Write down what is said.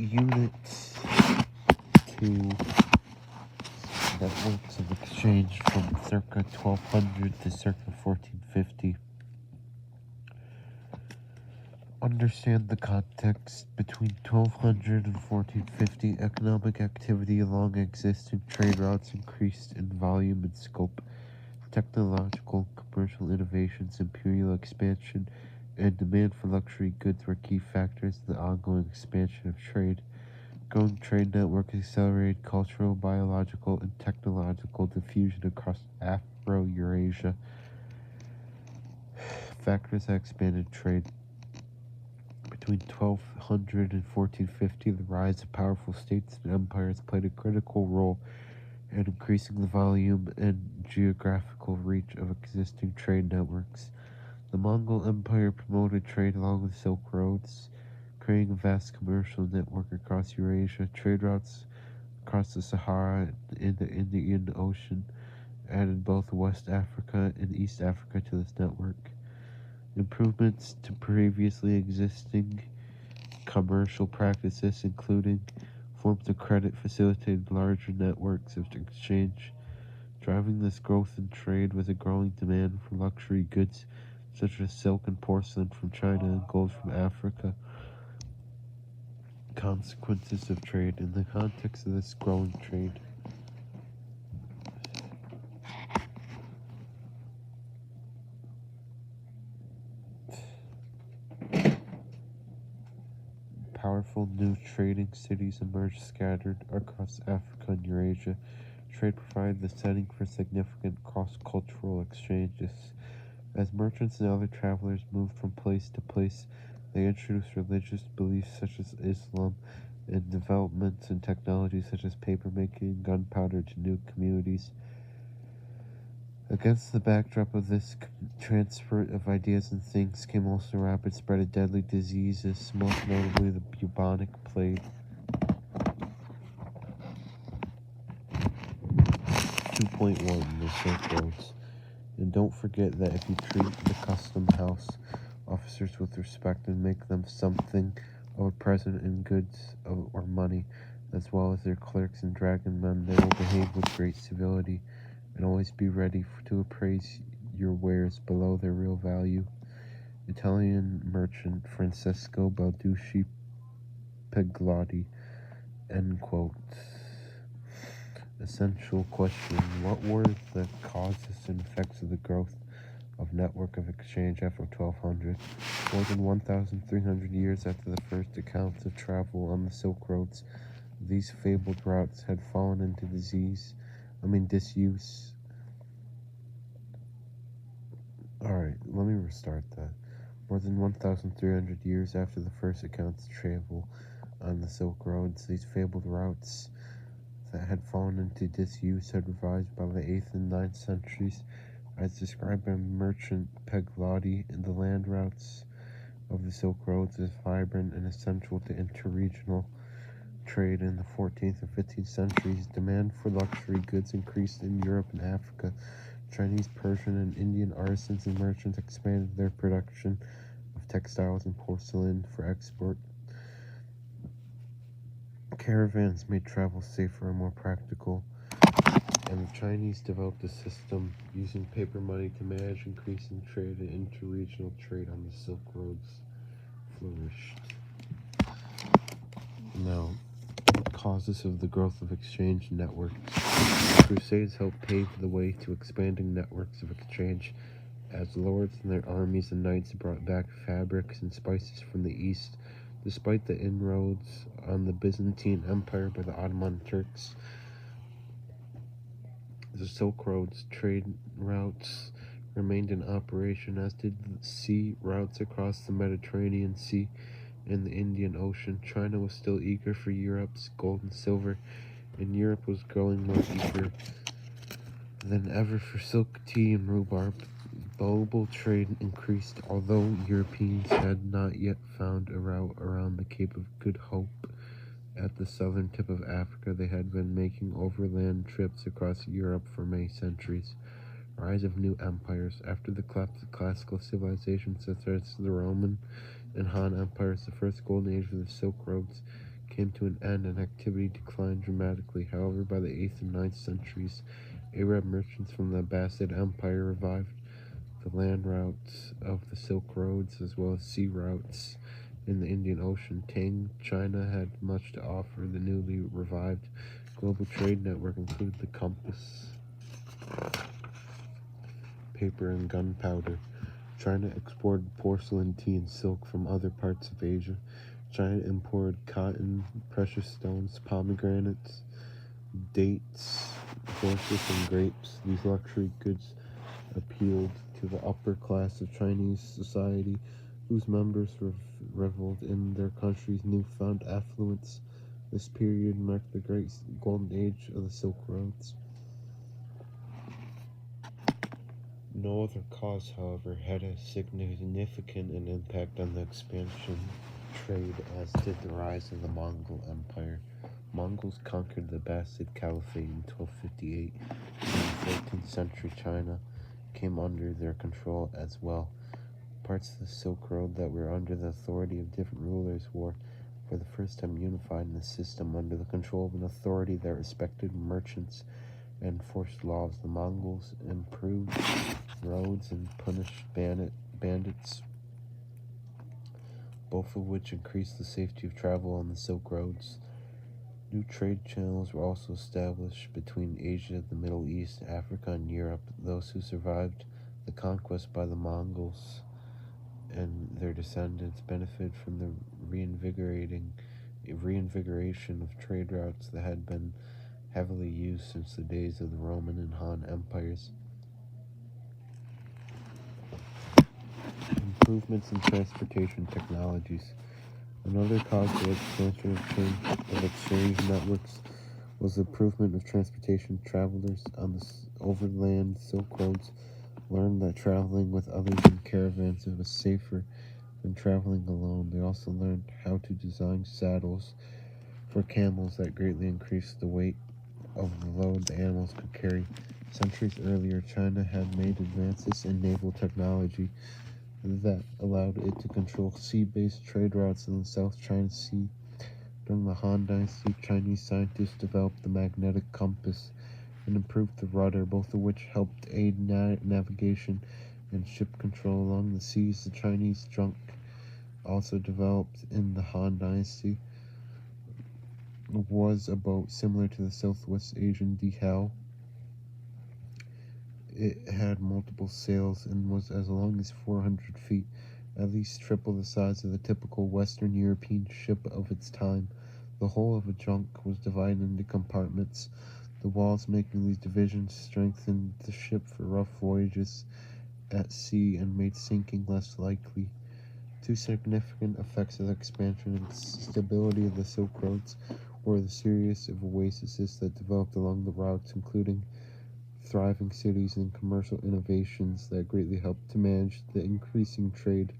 Unit 2, networks of exchange from circa 1200 to circa 1450. Understand the context. Between 1200 and 1450, economic activity along existing trade routes increased in volume and scope. Technological and commercial innovations, imperial expansion, and demand for luxury goods were key factors in the ongoing expansion of trade. Growing trade networks accelerated cultural, biological, and technological diffusion across Afro-Eurasia. Factors that expanded trade. Between 1200 and 1450, the rise of powerful states and empires played a critical role in increasing the volume and geographical reach of existing trade networks. The Mongol Empire promoted trade along the Silk Roads, creating a vast commercial network across Eurasia. Trade routes across the Sahara and the Indian Ocean added both West Africa and East Africa to this network. Improvements to previously existing commercial practices, including forms of credit, facilitated larger networks of exchange. Driving this growth in trade was a growing demand for luxury goods such as silk and porcelain from China and gold from Africa. Consequences of trade. In the context of this growing trade, powerful new trading cities emerged scattered across Africa and Eurasia. Trade provided the setting for significant cross-cultural exchanges. As merchants and other travelers moved from place to place, they introduced religious beliefs such as Islam and developments in technology such as papermaking and gunpowder to new communities. Against the backdrop of this transfer of ideas and things came also rapid spread of deadly diseases, most notably the bubonic plague. 2.1 The Silk Roads. And don't forget that if you treat the custom house officers with respect and make them something of a present in goods or money, as well as their clerks and dragoman, they will behave with great civility, and always be ready to appraise your wares below their real value. Italian merchant Francesco Balducci Peglotti. End quote. Essential question. What were the causes and effects of the growth of network of exchange after 1200? More than 1,300 years after the first accounts of travel on the Silk Roads, these fabled routes had fallen into disuse. Alright, let me restart that. More than 1,300 years after the first accounts of travel on the Silk Roads, these fabled routes that had fallen into disuse had revised by the 8th and 9th centuries, as described by merchant Peglotti. In the land routes of the Silk Roads is vibrant and essential to interregional trade. In the 14th and 15th centuries, demand for luxury goods increased in Europe and Africa. Chinese, Persian, and Indian artisans and merchants expanded their production of textiles and porcelain for export. Caravans made travel safer and more practical, and the Chinese developed a system using paper money to manage increasing trade, and interregional trade on the Silk Roads flourished. Now, causes of the growth of exchange networks. The Crusades helped pave the way to expanding networks of exchange, as lords and their armies and knights brought back fabrics and spices from the east. Despite the inroads on the Byzantine Empire by the Ottoman Turks, the Silk Roads trade routes remained in operation, as did the sea routes across the Mediterranean Sea and the Indian Ocean. China was still eager for Europe's gold and silver, and Europe was growing more eager than ever for silk, tea, and rhubarb. Global trade increased, although Europeans had not yet found a route around the Cape of Good Hope. At the southern tip of Africa, they had been making overland trips across Europe for many centuries. Rise of new empires. After the collapse of classical civilizations such as the Roman and Han empires, the first golden age of the Silk Roads came to an end and activity declined dramatically. However, by the 8th and 9th centuries, Arab merchants from the Abbasid Empire revived the land routes of the Silk Roads as well as sea routes in the Indian Ocean. Tang China had much to offer. The newly revived global trade network included the compass, paper, and gunpowder. China exported porcelain, tea, and silk from other parts of Asia. China imported cotton, precious stones, pomegranates, dates, horses, and grapes. These luxury goods appealed to the upper class of Chinese society, whose members reveled in their country's newfound affluence. This period marked the great golden age of the Silk Roads. No other cause, however, had a significant impact on the expansion of trade as did the rise of the Mongol Empire. Mongols conquered the Abbasid Caliphate in 1258, and in the 14th century China came under their control as well. Parts of the Silk Road that were under the authority of different rulers were for the first time unified in the system under the control of an authority that respected merchants and enforced laws. The Mongols improved roads and punished bandits, both of which increased the safety of travel on the Silk Roads. New trade channels were also established between Asia, the Middle East, Africa, and Europe. Those who survived the conquest by the Mongols and their descendants benefited from the reinvigoration of trade routes that had been heavily used since the days of the Roman and Han empires. Improvements in transportation technologies. Another cause of the expansion of exchange networks was the improvement of transportation. Travelers on the overland Silk Roads learned that traveling with others in caravans was safer than traveling alone. They also learned how to design saddles for camels that greatly increased the weight of the load the animals could carry. Centuries earlier, China had made advances in naval technology that allowed it to control sea-based trade routes in the South China Sea. During the Han Dynasty, Chinese scientists developed the magnetic compass and improved the rudder, both of which helped aid navigation and ship control along the seas. The Chinese junk, also developed in the Han Dynasty, was a boat similar to the Southwest Asian dhow. It had multiple sails and was as long as 400 feet, at least triple the size of the typical Western European ship of its time. The hull of a junk was divided into compartments. The walls making these divisions strengthened the ship for rough voyages at sea and made sinking less likely. Two significant effects of the expansion and stability of the Silk Roads were the series of oases that developed along the routes, including thriving cities and commercial innovations that greatly helped to manage the increasing trade